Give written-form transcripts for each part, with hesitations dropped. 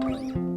Kia ora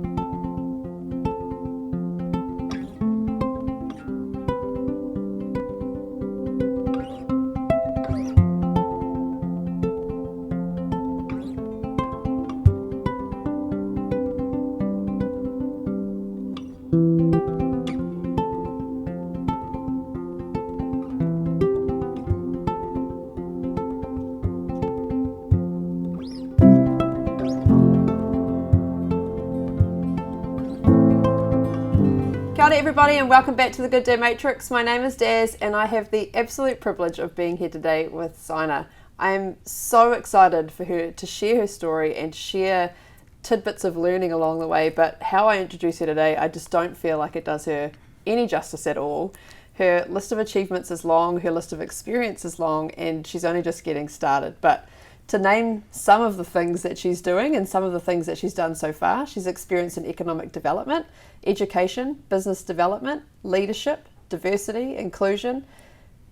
everybody and welcome back to the Good Day Matrix. My name is Daz and I have the absolute privilege of being here today with Zeina. I am so excited for her to share her story and share tidbits of learning along the way, but how I introduce her today, I just don't feel like it does her any justice at all. Her list of achievements is long, her list of experience is long, and she's only just getting started. But to name some of the things that she's doing and some of the things that she's done so far, she's experienced in economic development, education, business development, leadership, diversity, inclusion,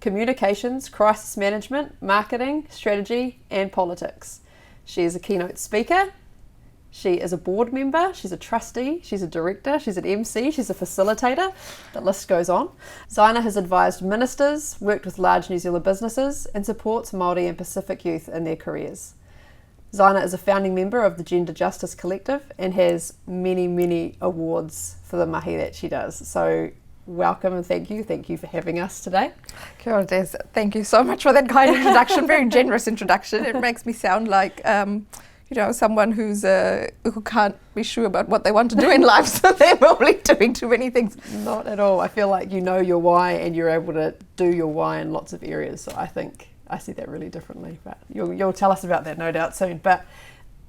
communications, crisis management, marketing, strategy, and politics. She is a keynote speaker. She is a board member, she's a trustee, she's a director, she's an MC, she's a facilitator, the list goes on. Zeina has advised ministers, worked with large New Zealand businesses, and supports Māori and Pacific youth in their careers. Zeina is a founding member of the Gender Justice Collective and has many, many awards for the mahi that she does. So welcome and thank you for having us today. Kia ora, Des. Thank you so much for that kind introduction, very generous introduction. It makes me sound like someone who can't be sure about what they want to do in life, so they're probably doing too many things. Not at all. I feel like you know your why and you're able to do your why in lots of areas. So I think I see that really differently, but you'll tell us about that no doubt soon. But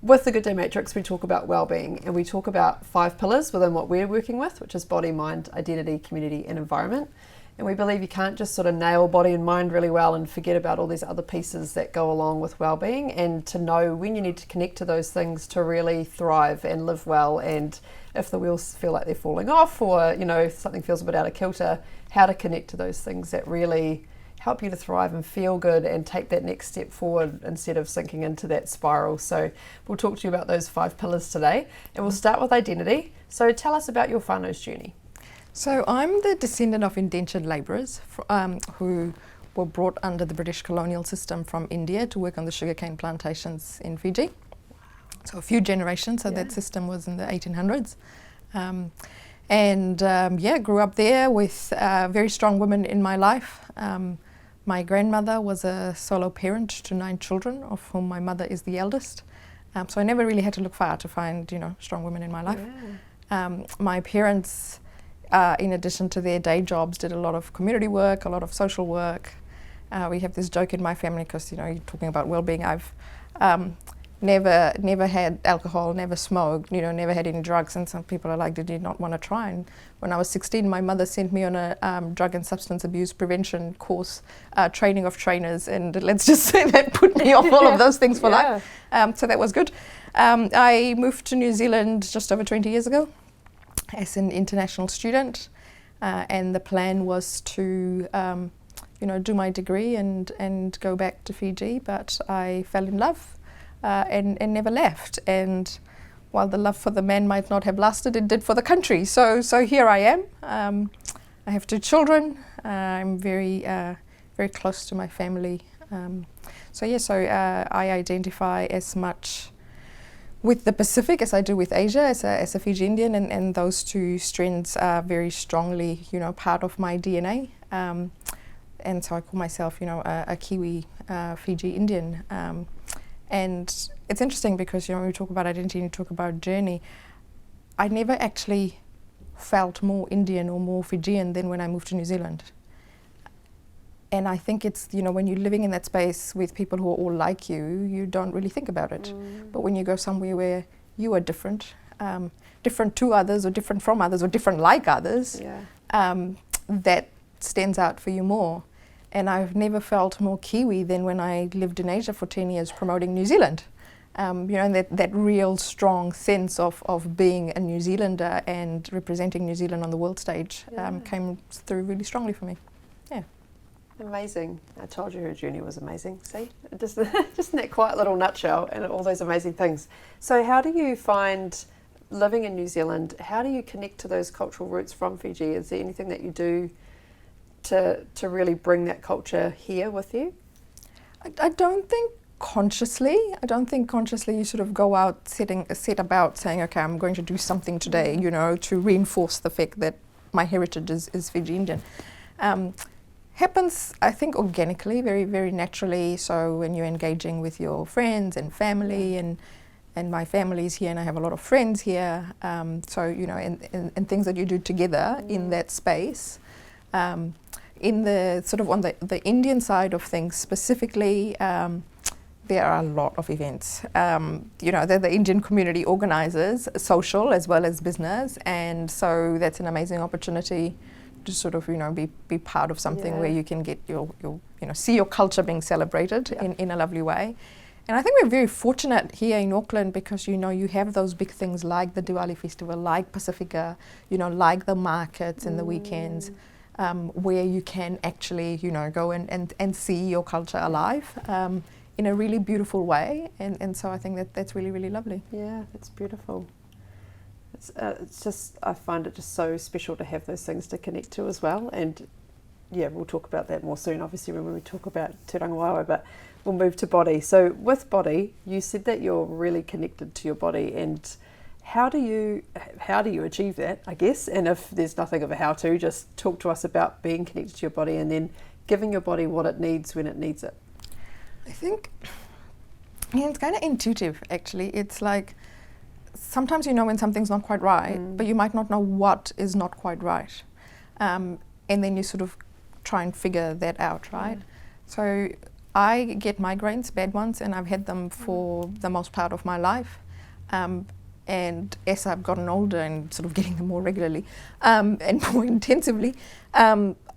with the Good Day Matrix, we talk about wellbeing and we talk about 5 pillars within what we're working with, which is body, mind, identity, community, and environment. And we believe you can't just sort of nail body and mind really well and forget about all these other pieces that go along with well-being, and to know when you need to connect to those things to really thrive and live well, and if the wheels feel like they're falling off or something feels a bit out of kilter, how to connect to those things that really help you to thrive and feel good and take that next step forward instead of sinking into that spiral. So we'll talk to you about those 5 pillars today, and we'll start with identity. So tell us about your whānau's journey. So I'm the descendant of indentured labourers who were brought under the British colonial system from India to work on the sugarcane plantations in Fiji. So a few generations, so that system was in the 1800s. Grew up there with very strong women in my life. My grandmother was a solo parent to 9 children, of whom my mother is the eldest. So I never really had to look far to find, strong women in my life. Yeah. My parents, in addition to their day jobs, did a lot of community work, a lot of social work. We have this joke in my family because, you're talking about well-being. I've never had alcohol, never smoked, never had any drugs, and some people are like, did you not want to try? And when I was 16, my mother sent me on a drug and substance abuse prevention course, training of trainers, and let's just say that put me off all of those things for life. So that was good. I moved to New Zealand just over 20 years ago as an international student, and the plan was to do my degree and go back to Fiji, but I fell in love and never left. And while the love for the man might not have lasted, it did for the country. So here I am. I have 2 children. I'm very close to my family. I identify as much with the Pacific as I do with Asia as a Fiji Indian, and those 2 strands are very strongly, part of my DNA. And so I call myself, a Kiwi Fiji Indian. And it's interesting because, when we talk about identity and you talk about journey, I never actually felt more Indian or more Fijian than when I moved to New Zealand. And I think it's, when you're living in that space with people who are all like you, you don't really think about it. But when you go somewhere where you are different, different to others or different from others or different like others, that stands out for you more. And I've never felt more Kiwi than when I lived in Asia for 10 years promoting New Zealand. And that real strong sense of being a New Zealander and representing New Zealand on the world stage came through really strongly for me. Yeah. Amazing. I told you her journey was amazing. See, just in that quiet little nutshell and all those amazing things. So how do you find living in New Zealand, how do you connect to those cultural roots from Fiji? Is there anything that you do to really bring that culture here with you? I don't think consciously. You sort of go out set about saying, okay, I'm going to do something today, to reinforce the fact that my heritage is Fiji Indian. Happens, I think, organically, very, very naturally. So when you're engaging with your friends and family, and my family's here, and I have a lot of friends here. So and things that you do together in that space. In the sort of on the Indian side of things specifically, there are a lot of events. The Indian community organises social as well as business, and so that's an amazing opportunity to sort of be part of something where you can get your see your culture being celebrated in a lovely way. And I think we're very fortunate here in Auckland because you have those big things like the Diwali festival, like Pacifica, like the markets and the weekends. Where you can actually, go and see your culture alive in a really beautiful way, and so I think that's really, really lovely. Yeah, that's beautiful. It's just, I find it just so special to have those things to connect to as well, and yeah, we'll talk about that more soon, obviously, when we talk about Te Rangawaewa, but we'll move to body. So with body, you said that you're really connected to your body, and how do you achieve that, I guess? And if there's nothing of a how-to, just talk to us about being connected to your body and then giving your body what it needs when it needs it. I think it's kind of intuitive, actually. It's like sometimes you know when something's not quite right, but you might not know what is not quite right. And then you sort of try and figure that out, right? So I get migraines, bad ones, and I've had them for the most part of my life. And as I've gotten older and sort of getting them more regularly and more intensively,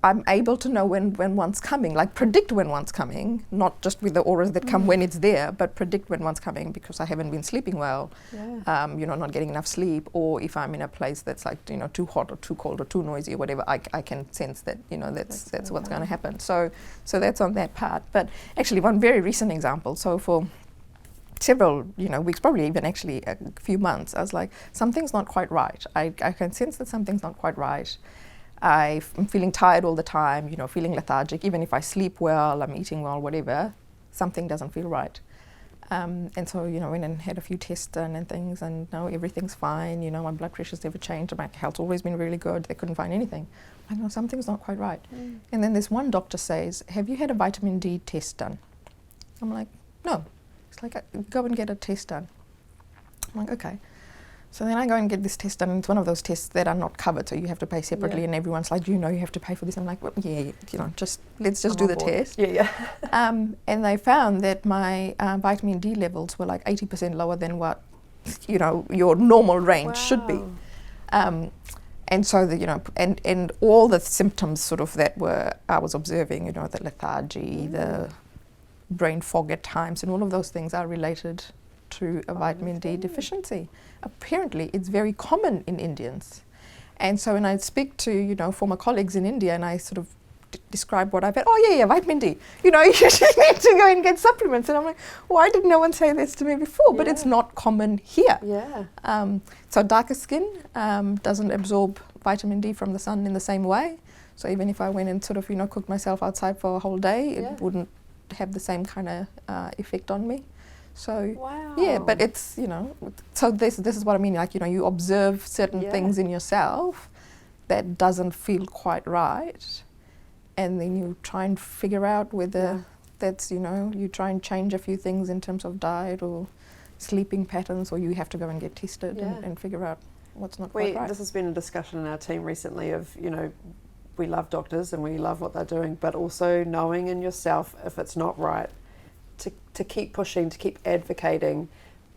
I'm able to know when one's coming, like predict when one's coming, not just with the auras that come when it's there, but predict when one's coming because I haven't been sleeping well, not getting enough sleep, or if I'm in a place that's like, too hot or too cold or too noisy or whatever, I can sense that, that's what's going to happen. So that's on that part. But actually one very recent example, so for several weeks, probably even actually a few months, I was like, something's not quite right. I can sense that something's not quite right. I'm feeling tired all the time, feeling lethargic. Even if I sleep well, I'm eating well, whatever, something doesn't feel right. And so, went and had a few tests done and things, and no, everything's fine. My blood pressure's never changed. My health's always been really good. They couldn't find anything. I'm like, no, something's not quite right. And then this one doctor says, have you had a vitamin D test done? I'm like, no. It's like, go and get a test done. I'm like, okay. So then I go and get this test done, and it's one of those tests that are not covered, so you have to pay separately, and everyone's like, you have to pay for this. I'm like, well, let's just do the test. And they found that my vitamin D levels were like 80% lower than what, your normal range should be. And so, and all the symptoms sort of that I was observing, the lethargy, the brain fog at times, and all of those things are related to a vitamin D deficiency. Apparently, it's very common in Indians. And so when I speak to, former colleagues in India, and I sort of describe what I've had, vitamin D. You just need to go and get supplements. And I'm like, why did no one say this to me before? But it's not common here. So darker skin doesn't absorb vitamin D from the sun in the same way. So even if I went and sort of, cooked myself outside for a whole day, it wouldn't have the same kind of effect on me. So but it's so this is what I mean, like you observe certain things in yourself that doesn't feel quite right, and then you try and figure out whether that's you try and change a few things in terms of diet or sleeping patterns, or you have to go and get tested and figure out what's not quite right. This has been a discussion in our team recently of we love doctors and we love what they're doing, but also knowing in yourself if it's not right, to keep pushing, to keep advocating,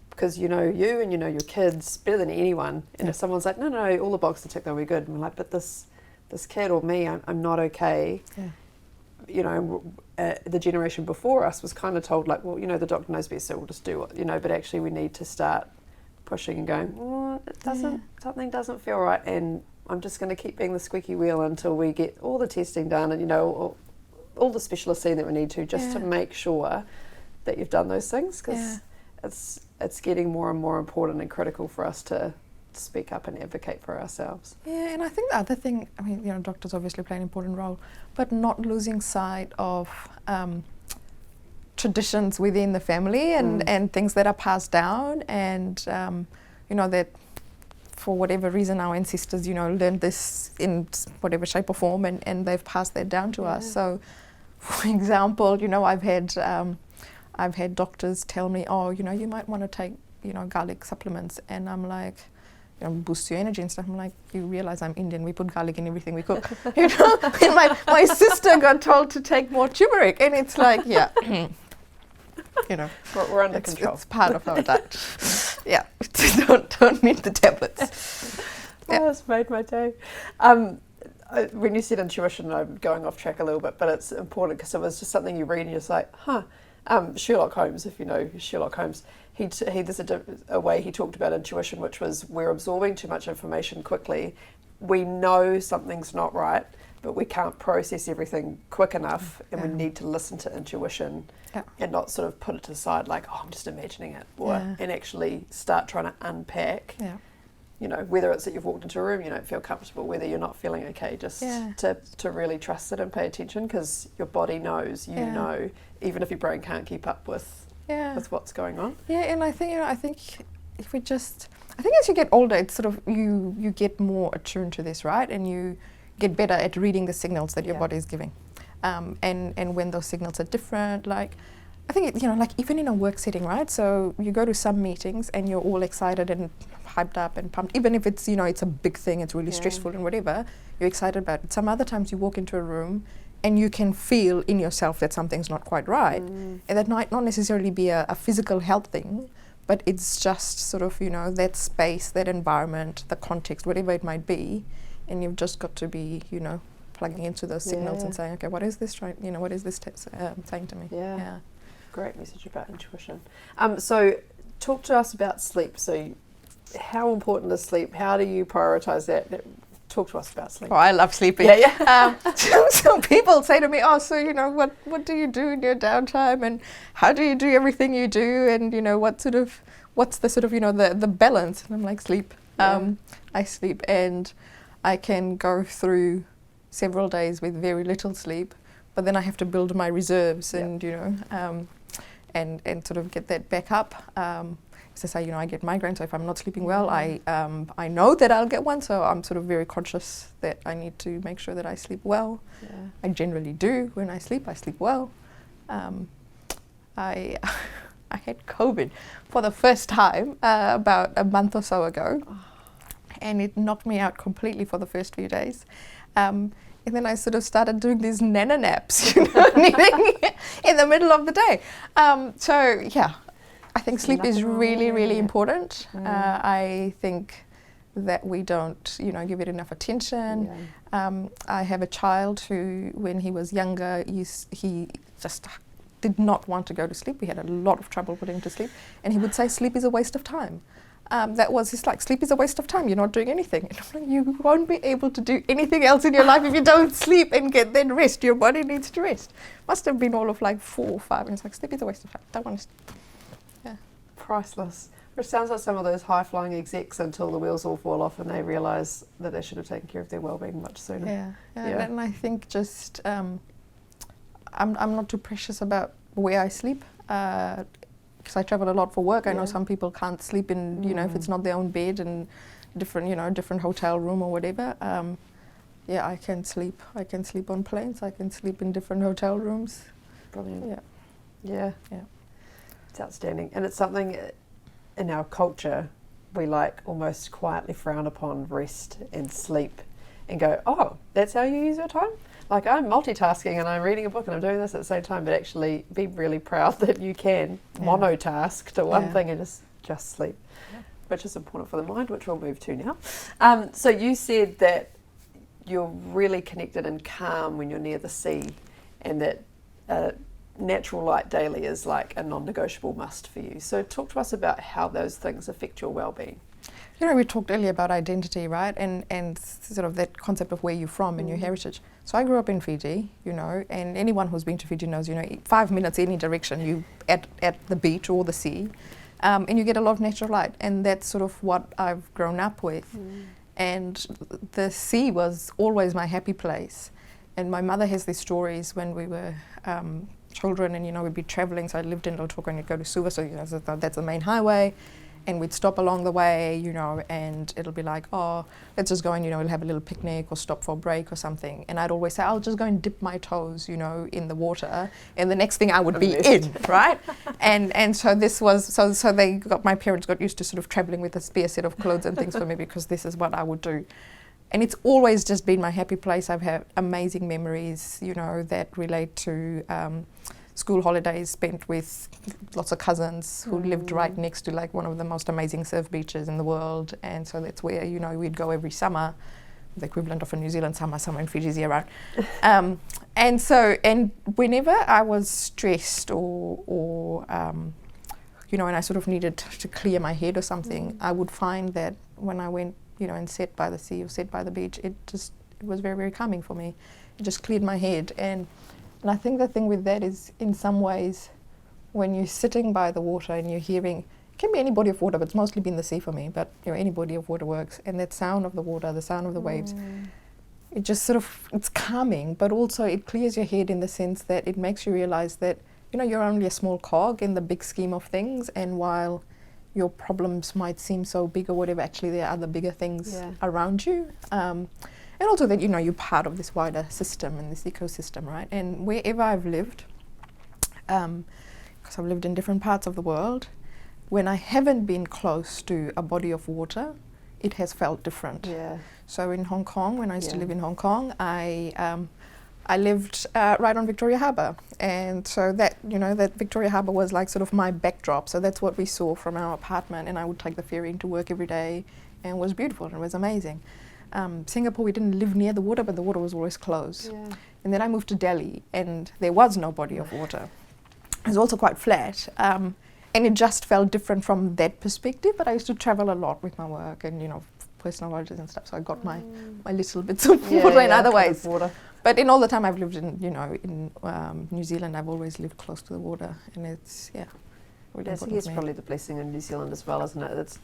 because you and your kids better than anyone. And if someone's like, no, all the boxes are ticked, they'll be good. And we're like, but this kid or me, I'm not okay. The generation before us was kind of told like, well, the doctor knows best, so we'll just do it. But actually we need to start pushing and going, something doesn't feel right, and I'm just going to keep being the squeaky wheel until we get all the testing done and all the specialists see that we need to, just to make sure that you've done those things, because it's getting more and more important and critical for us to speak up and advocate for ourselves. Yeah, and I think the other thing, I mean, doctors obviously play an important role, but not losing sight of traditions within the family and things that are passed down, and that for whatever reason our ancestors learned this in whatever shape or form, and they've passed that down to us. So for example, I've had doctors tell me, oh, you might want to take garlic supplements, and I'm like, boost your energy and stuff. I'm like, you realize I'm Indian, we put garlic in everything we cook. And my sister got told to take more turmeric, and it's like, yeah. We're under control. It's part of our diet. Yeah, don't need the tablets. Yeah. Oh, that's made my day. When you said intuition, I'm going off track a little bit, but it's important because it was just something you read and you're just like, Sherlock Holmes, if you know Sherlock Holmes, there's a way he talked about intuition, which was we're absorbing too much information quickly. We know something's not right, but we can't process everything quick enough, and we need to listen to intuition and not sort of put it to the side like, oh, I'm just imagining it, and actually start trying to unpack. Yeah. Whether it's that you've walked into a room, you don't feel comfortable, whether you're not feeling okay, just to really trust it and pay attention, because your body knows, know, even if your brain can't keep up with what's going on. Yeah, and I think if we just, as you get older, it's sort of, you get more attuned to this, right? And you get better at reading the signals that your body is giving. And when those signals are different, like, I think, like even in a work setting, right? So you go to some meetings and you're all excited and hyped up and pumped, even if it's, it's a big thing, it's really stressful and whatever, you're excited about it. Some other times you walk into a room and you can feel in yourself that something's not quite right. And that might not necessarily be a physical health thing, but it's just sort of, that space, that environment, the context, whatever it might be. And you've just got to be, plugging into those signals and saying, okay, what is this what is this saying to me? Yeah. Great message about intuition. So talk to us about sleep. So how important is sleep? How do you prioritise that? Talk to us about sleep. Oh, I love sleeping. So people say to me, oh, so, what do you do in your downtime, and how do you do everything you do, and, what's the sort of, the balance? And I'm like, sleep. I sleep, and I can go through several days with very little sleep, but then I have to build my reserves and, and sort of get that back up. As I say, I get migraines, so if I'm not sleeping well, I know that I'll get one, so I'm sort of very conscious that I need to make sure that I sleep well. I generally do. When I sleep well. I had COVID for the first time about a month or so ago, and it knocked me out completely for the first few days. And then I sort of started doing these nana naps, in the middle of the day. I think sleep is really, really important. I think that we don't, give it enough attention. I have a child who, when he was younger, he just did not want to go to sleep. We had a lot of trouble putting him to sleep. And he would say, sleep is a waste of time. That was his sleep is a waste of time. You're not doing anything. And I'm like, you won't be able to do anything else in your life if you don't sleep and get that rest. Your body needs to rest. Must have been all of like 4 or 5. And it's like, sleep is a waste of time. Don't want to sleep. Priceless. Which sounds like some of those high-flying execs until the wheels all fall off and they realise that they should have taken care of their well-being much sooner. And I think just I'm not too precious about where I sleep, because I travel a lot for work. I know some people can't sleep in, if it's not their own bed and different hotel room or whatever. I can sleep. I can sleep on planes. I can sleep in different hotel rooms. Brilliant. Yeah. It's outstanding. And it's something in our culture we almost quietly frown upon rest and sleep and go, oh, that's how you use your time? Like, I'm multitasking and I'm reading a book and I'm doing this at the same time, but actually be really proud that you can monotask to one thing and just sleep, which is important for the mind, which we'll move to now. So you said that you're really connected and calm when you're near the sea, and that natural light daily is like a non-negotiable must for you. So talk to us about how those things affect your well-being. We talked earlier about identity, right? And sort of that concept of where you're from and your heritage. So I grew up in Fiji, and anyone who's been to Fiji knows, 5 minutes any direction, you at the beach or the sea. and you get a lot of natural light, and that's sort of what I've grown up with. And the sea was always my happy place. And my mother has these stories when we were children, and we'd be traveling. So I lived in Lautoka, and you'd go to Suva, so that's the main highway. And we'd stop along the way, and it'll be like, oh, let's just go and, we'll have a little picnic or stop for a break or something. And I'd always say, I'll just go and dip my toes, in the water. And the next thing I would be in, right? And so this was, so my parents got used to sort of traveling with a spare set of clothes and things for me, because this is what I would do. And it's always just been my happy place. I've had amazing memories, that relate to school holidays spent with lots of cousins who lived right next to like one of the most amazing surf beaches in the world. And so that's where, we'd go every summer, the equivalent of a New Zealand summer in Fiji's year round. And whenever I was stressed or and I sort of needed to clear my head or something, I would find that when I went, and sat by the sea or sat by the beach, it was very, very calming for me. It just cleared my head. And I think the thing with that is, in some ways, when you're sitting by the water and you're hearing, it can be any body of water, but it's mostly been the sea for me, but any body of water works. And that sound of the water, the sound of the waves, it just sort of, it's calming, but also it clears your head in the sense that it makes you realize that, you're only a small cog in the big scheme of things. And while your problems might seem so big or whatever, actually there are other bigger things around you. And also that, you're part of this wider system and this ecosystem, right? And wherever I've lived, because I've lived in different parts of the world, when I haven't been close to a body of water, it has felt different. Yeah. So in Hong Kong, when I used to live in Hong Kong, I lived right on Victoria Harbour. And so that, that Victoria Harbour was like sort of my backdrop. So that's what we saw from our apartment. And I would take the ferry into work every day, and it was beautiful and it was amazing. Singapore, we didn't live near the water, but the water was always close. Yeah. And then I moved to Delhi, and there was no body of water. It was also quite flat, and it just felt different from that perspective. But I used to travel a lot with my work and, personal lodges and stuff, so I got my little bits of water in other ways. But in all the time I've lived in, in New Zealand, I've always lived close to the water, and it's, really I think it's probably the blessing in New Zealand as well, isn't it? It's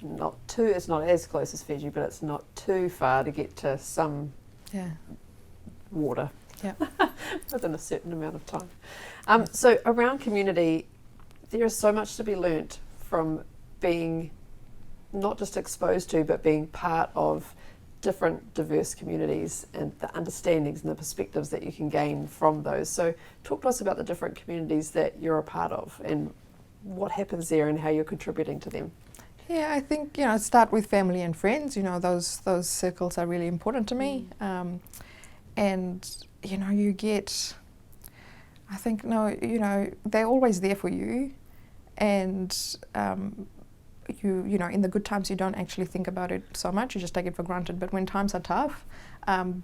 not as close as Fiji, but it's not too far to get to some water within a certain amount of time. So around community, there is so much to be learnt from being not just exposed to, but being part of different diverse communities, and the understandings and the perspectives that you can gain from those. So talk to us about the different communities that you're a part of and what happens there and how you're contributing to them. Yeah, I think, start with family and friends. Those circles are really important to me. And, you get, I think, they're always there for you. And, in the good times, you don't actually think about it so much. You just take it for granted. But when times are tough,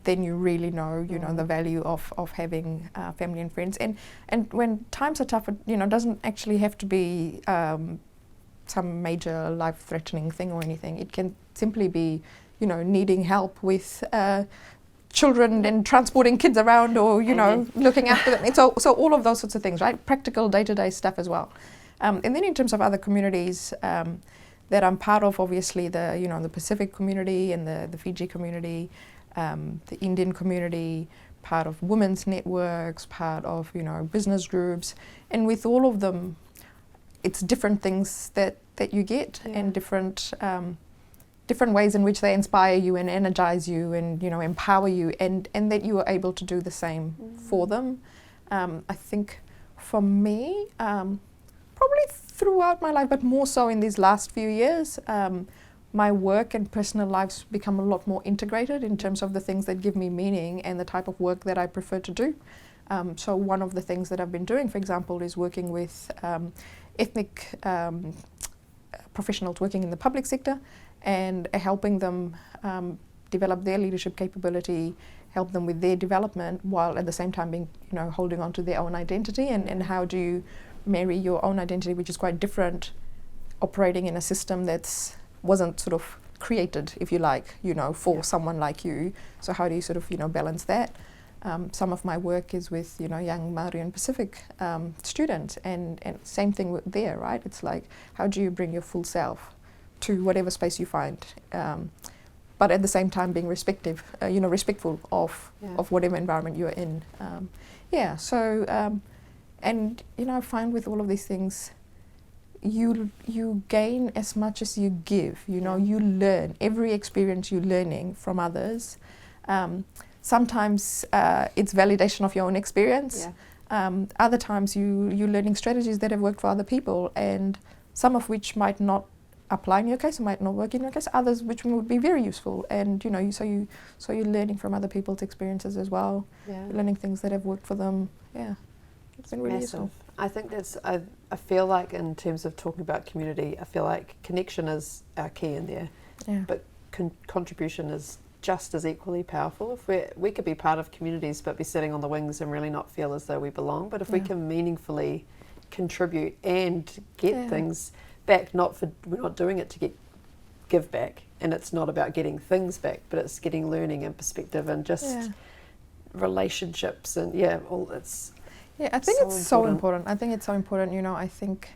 then you really know, the value of having family and friends. And when times are tough, it, doesn't actually have to be some major life-threatening thing or anything. It can simply be, needing help with children and transporting kids around, or, looking after them. So all of those sorts of things, right? Practical day-to-day stuff as well. And then in terms of other communities that I'm part of, obviously the Pacific community and the Fiji community, the Indian community, part of women's networks, part of business groups, and with all of them, it's different things that you get, and different ways in which they inspire you and energize you and empower you, and that you are able to do the same for them. I think for me, probably throughout my life, but more so in these last few years, my work and personal lives become a lot more integrated in terms of the things that give me meaning and the type of work that I prefer to do. So one of the things that I've been doing, for example, is working with ethnic professionals working in the public sector and helping them develop their leadership capability, help them with their development, while at the same time being, holding on to their own identity, and how do you marry your own identity, which is quite different, operating in a system that's wasn't sort of created, if you like, for someone like you. So how do you sort of, balance that? Some of my work is with, young Māori and Pacific students, and same thing there, right? It's like, how do you bring your full self to whatever space you find, but at the same time being respectful of whatever environment you're in. And I find with all of these things, you gain as much as you give. You learn. Every experience you're learning from others. Sometimes it's validation of your own experience. Other times you're learning strategies that have worked for other people, and some of which might not apply in your case, or might not work in your case. Others which would be very useful, and so you're learning from other people's experiences as well. You're learning things that have worked for them. It's been really useful. I think that's. I feel like in terms of talking about community, I feel like connection is our key in there, but contribution is just as equally powerful. If we could be part of communities but be sitting on the wings and really not feel as though we belong, but if we can meaningfully contribute and get things back, we're not doing it to give back, and it's not about getting things back, but it's getting learning and perspective and just relationships and all. I think it's so important. I think it's so important. I think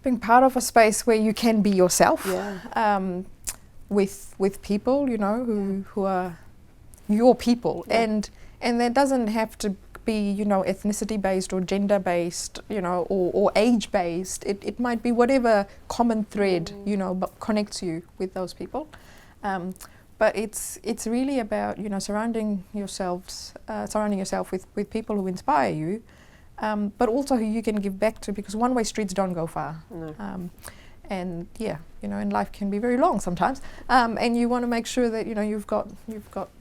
being part of a space where you can be yourself. With people, who are your people, and that doesn't have to be, ethnicity based or gender based, or age based. It might be whatever common thread, but connects you with those people. But it's really about, surrounding yourself with people who inspire you, but also who you can give back to, because one-way streets don't go far. No. And and life can be very long sometimes, and you want to make sure that you've got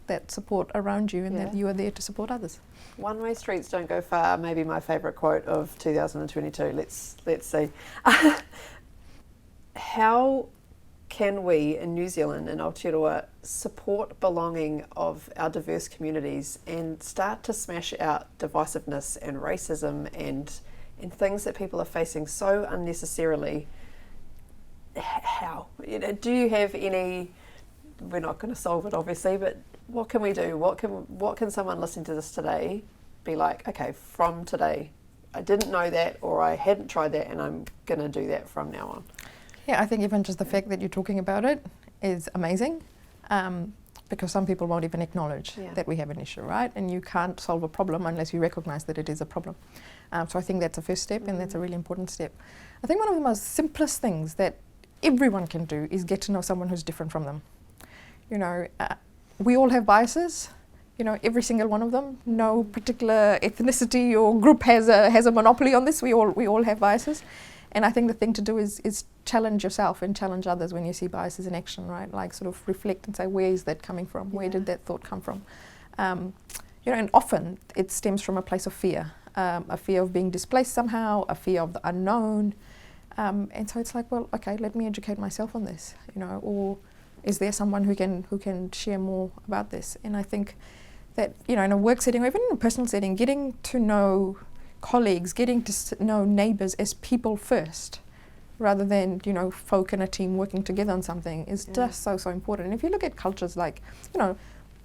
that support around you, and that you are there to support others. One-way streets don't go far. Maybe my favourite quote of 2022. Let's see. How can we in New Zealand and Aotearoa support belonging of our diverse communities and start to smash out divisiveness and racism and things that people are facing so unnecessarily? How? Do you have any? We're not going to solve it, obviously, but what can we do? What can someone listening to this today be like? Okay, from today, I didn't know that, or I hadn't tried that, and I'm going to do that from now on. Yeah, I think even just the fact that you're talking about it is amazing, because some people won't even acknowledge that we have an issue, right? And you can't solve a problem unless you recognise that it is a problem. So I think that's a first step, and that's a really important step. I think one of the most simplest things that everyone can do is get to know someone who's different from them. We all have biases, every single one of them. No particular ethnicity or group has a monopoly on this. We all have biases. And I think the thing to do is challenge yourself and challenge others when you see biases in action, right? Like sort of reflect and say, where is that coming from? Where did that thought come from? And often it stems from a place of fear, a fear of being displaced somehow, a fear of the unknown. And so it's like, well, okay, let me educate myself on this, or is there someone who can share more about this? And I think that, in a work setting or even in a personal setting, getting to know colleagues, getting to know neighbours as people first, rather than, folk in a team working together on something is just so important. And if you look at cultures like,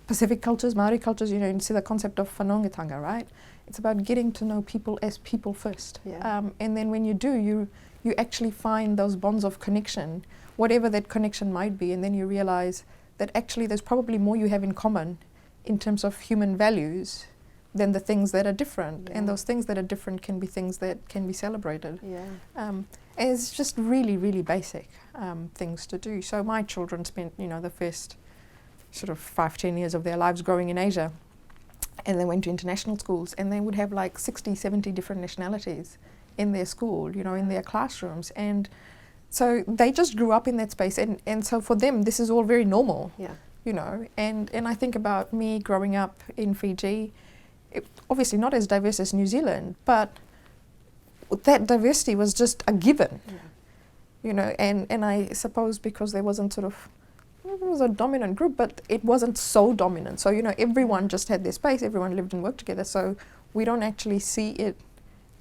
Pacific cultures, Māori cultures, you see the concept of whanaungatanga, right? It's about getting to know people as people first. And then when you do, you actually find those bonds of connection, whatever that connection might be, and then you realise that actually there's probably more you have in common in terms of human values than the things that are different. And those things that are different can be things that can be celebrated. And it's just really, really basic things to do. So my children spent, the first sort of 5-10 years of their lives growing in Asia, and they went to international schools, and they would have like 60-70 different nationalities in their school, in their classrooms. And so they just grew up in that space, and so for them this is all very normal. And I think about me growing up in Fiji, obviously not as diverse as New Zealand, but that diversity was just a given. And I suppose because there wasn't it was a dominant group, but it wasn't so dominant. So, everyone just had their space, everyone lived and worked together. So we don't actually see it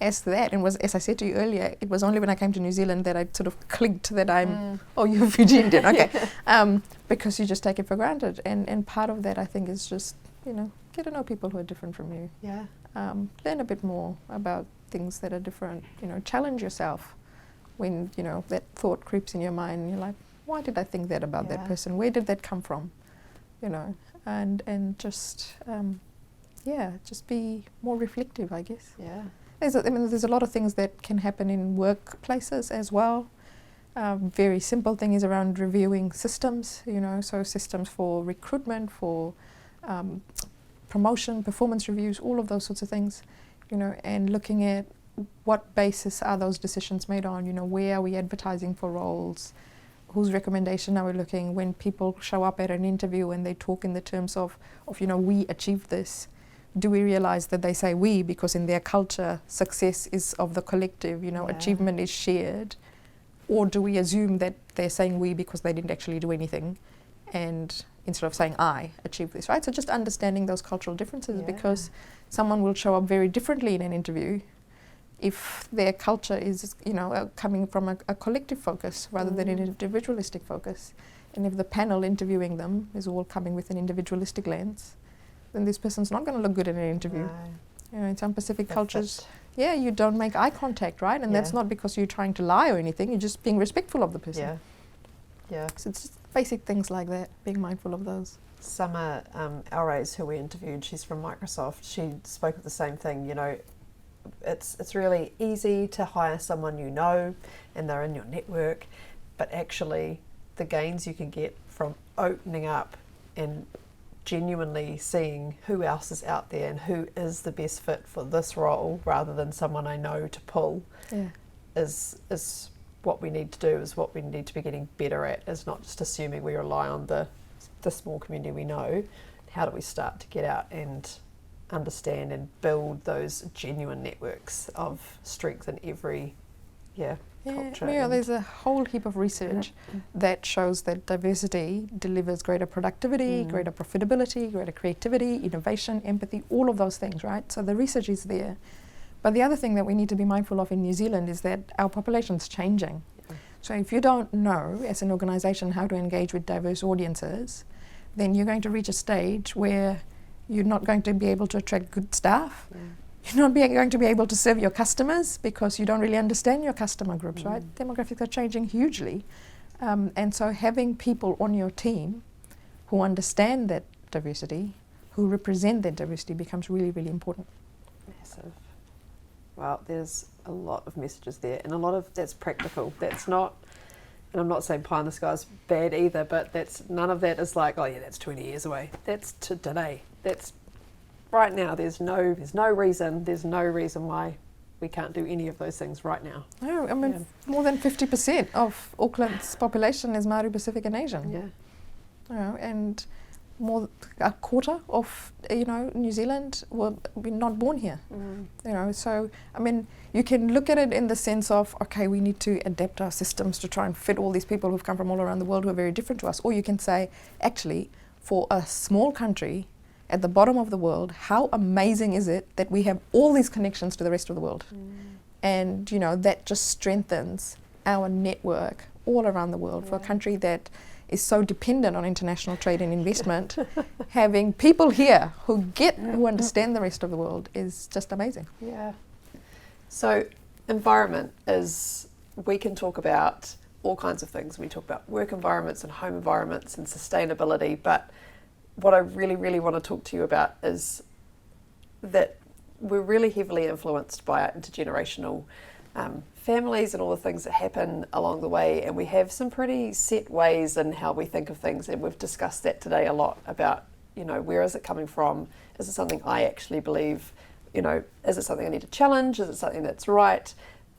as that. And as I said to you earlier, it was only when I came to New Zealand that I sort of clicked that oh, you're Fijian, okay. Because you just take it for granted. And part of that, I think, is just, get to know people who are different from you. Yeah. Learn a bit more about things that are different. Challenge yourself when that thought creeps in your mind and you're like, why did I think that about that person? Where did that come from? And just just be more reflective, I guess. Yeah. There's a lot of things that can happen in workplaces as well. Very simple thing is around reviewing systems, so systems for recruitment, for promotion, performance reviews, all of those sorts of things, and looking at what basis are those decisions made on, where are we advertising for roles, whose recommendation are we looking when people show up at an interview and they talk in the terms of we achieved this. Do we realize that they say we because in their culture success is of the collective, achievement is shared? Or do we assume that they're saying we because they didn't actually do anything, and instead of saying I achieved this, right? So just understanding those cultural differences, because someone will show up very differently in an interview if their culture is, coming from a collective focus rather than an individualistic focus. And if the panel interviewing them is all coming with an individualistic lens, then this person's not going to look good in an interview. No. In some Pacific cultures, you don't make eye contact, right? And that's not because you're trying to lie or anything, you're just being respectful of the person. Yeah. So it's just basic things like that, being mindful of those. Summer Alrays, who we interviewed, she's from Microsoft, she spoke of the same thing, it's really easy to hire someone and they're in your network, but actually the gains you can get from opening up and genuinely seeing who else is out there and who is the best fit for this role rather than someone I know to pull is what we need to do, is what we need to be getting better at, is not just assuming we rely on the small community we know. How do we start to get out and understand and build those genuine networks of strength in every culture? There's a whole heap of research that shows that diversity delivers greater productivity, greater profitability, greater creativity, innovation, empathy, all of those things, right? So the research is there. But the other thing that we need to be mindful of in New Zealand is that our population's changing. So if you don't know as an organisation how to engage with diverse audiences, then you're going to reach a stage where you're not going to be able to attract good staff. You're not going to be able to serve your customers because you don't really understand your customer groups, right? Demographics are changing hugely. And so having people on your team who understand that diversity, who represent that diversity, becomes really, really important. Massive. Well, there's a lot of messages there, and a lot of that's practical. That's not, and I'm not saying pie in the sky is bad either, but none of that is like, oh yeah, that's 20 years away. That's today. That's right now. There's no reason why we can't do any of those things right now. No, I mean, more than 50% of Auckland's population is Māori, Pacific and Asian. And a quarter of New Zealand were not born here. So I mean, you can look at it in the sense of, okay, we need to adapt our systems to try and fit all these people who've come from all around the world who are very different to us. Or you can say, actually, for a small country at the bottom of the world, how amazing is it that we have all these connections to the rest of the world? And that just strengthens our network all around the world. For a country that is so dependent on international trade and investment, having people here who understand the rest of the world is just amazing. So environment is, we can talk about all kinds of things. We talk about work environments and home environments and sustainability, but what I really, really want to talk to you about is that we're really heavily influenced by our intergenerational families and all the things that happen along the way, and we have some pretty set ways in how we think of things, and we've discussed that today a lot about, where is it coming from? Is it something I actually believe? Is it something I need to challenge? Is it something that's right?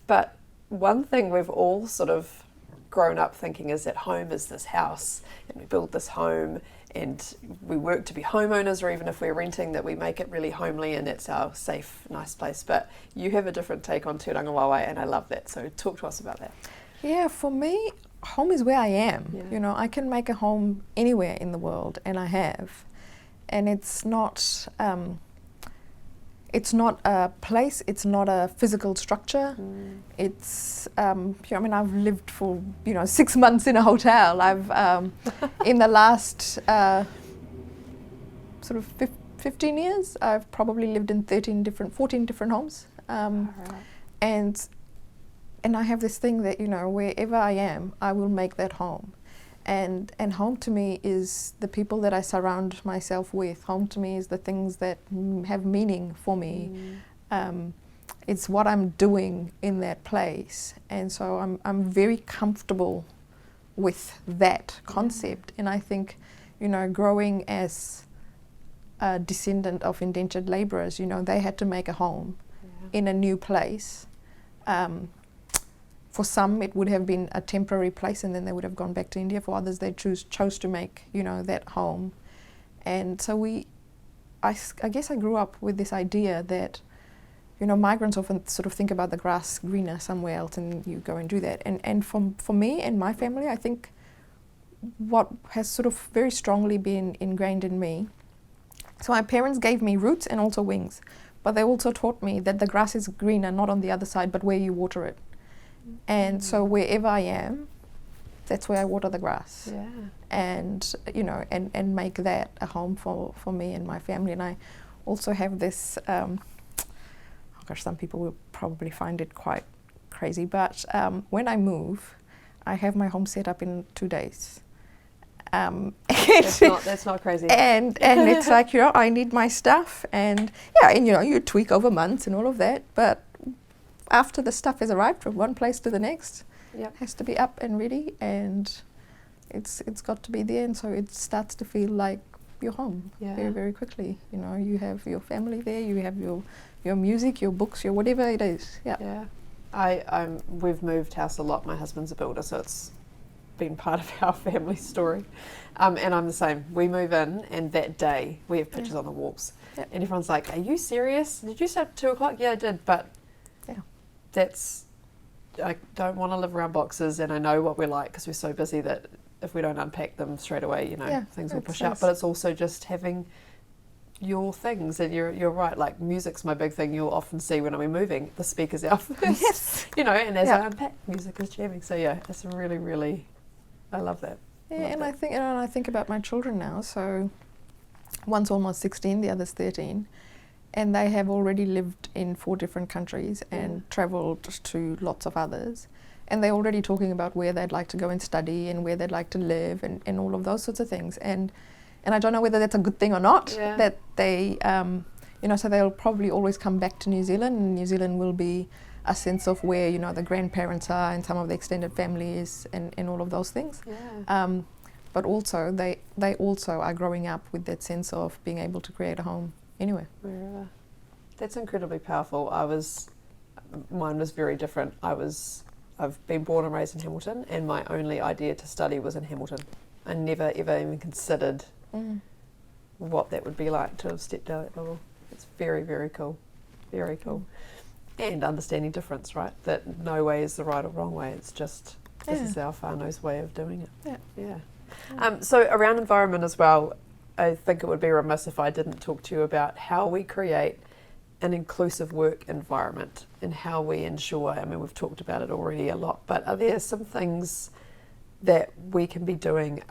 But one thing we've all sort of grown up thinking is that home is this house, and we build this home and we work to be homeowners, or even if we're renting, that we make it really homely and it's our safe, nice place. But you have a different take on Te Ranga Wawae, and I love that. So talk to us about that. Yeah, for me, home is where I am. I can make a home anywhere in the world, and I have. And it's not a place, it's not a physical structure. It's, I've lived for, 6 months in a hotel. I've, in the last sort of 15 years, I've probably lived in 14 different homes. Right. And I have this thing that, wherever I am, I will make that home. And home to me is the people that I surround myself with. Home to me is the things that have meaning for me. It's what I'm doing in that place. And so I'm very comfortable with that concept. And I think, growing as a descendant of indentured labourers, they had to make a home in a new place. For some, it would have been a temporary place, and then they would have gone back to India. For others, they chose to make, that home. And so I guess I grew up with this idea that, migrants often sort of think about the grass greener somewhere else, and you go and do that. And for me and my family, I think what has sort of very strongly been ingrained in me. So my parents gave me roots and also wings, but they also taught me that the grass is greener not on the other side, but where you water it. And so wherever I am, that's where I water the grass. Yeah. And, and make that a home for me and my family. And I also have this, some people will probably find it quite crazy, but when I move, I have my home set up in 2 days. That's not crazy. And it's like, I need my stuff, and you tweak over months and all of that, but after the stuff has arrived from one place to the next, it has to be up and ready, and it's got to be there, and so it starts to feel like your home very, very quickly. You have your family there, you have your music, your books, your whatever it is. Yeah. We've moved house a lot. My husband's a builder, so it's been part of our family story. And I'm the same. We move in, and that day we have pictures on the walls, and everyone's like, "Are you serious? Did you start at 2 o'clock?" Yeah, I did, but I don't want to live around boxes, and I know what we're like because we're so busy that if we don't unpack them straight away, things will push out. But it's also just having your things, and you're right, like music's my big thing. You'll often see when I'm moving, the speakers out first. Yes. And as I unpack, music is jamming. So it's really, really, I love that. I think about my children now. So one's almost 16, the other's 13. And they have already lived in 4 different countries and travelled to lots of others. And they're already talking about where they'd like to go and study and where they'd like to live and all of those sorts of things. And I don't know whether that's a good thing or not, that they, so they'll probably always come back to New Zealand, and New Zealand will be a sense of where, the grandparents are and some of the extended family is and all of those things. Yeah. But also, they also are growing up with that sense of being able to create a home anywhere. Wherever. That's incredibly powerful. Mine was very different. I've been born and raised in Hamilton, and my only idea to study was in Hamilton. I never ever even considered what that would be like to have stepped out at that level. It's very, very cool. Very cool. And understanding difference, right? That no way is the right or wrong way. It's just, this is our whānau's way of doing it. Yeah. So around environment as well, I think it would be remiss if I didn't talk to you about how we create an inclusive work environment and how we ensure, we've talked about it already a lot, but are there some things that we can be doing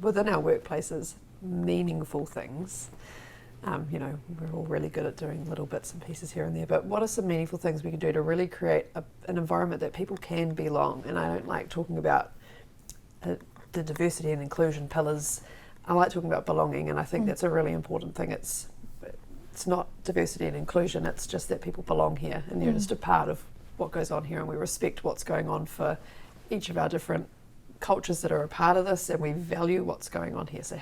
within our workplaces, meaningful things? We're all really good at doing little bits and pieces here and there, but what are some meaningful things we can do to really create an environment that people can belong? And I don't like talking about the diversity and inclusion pillars. I like talking about belonging, and I think that's a really important thing. It's not diversity and inclusion, it's just that people belong here, and they're just a part of what goes on here, and we respect what's going on for each of our different cultures that are a part of this, and we value what's going on here. So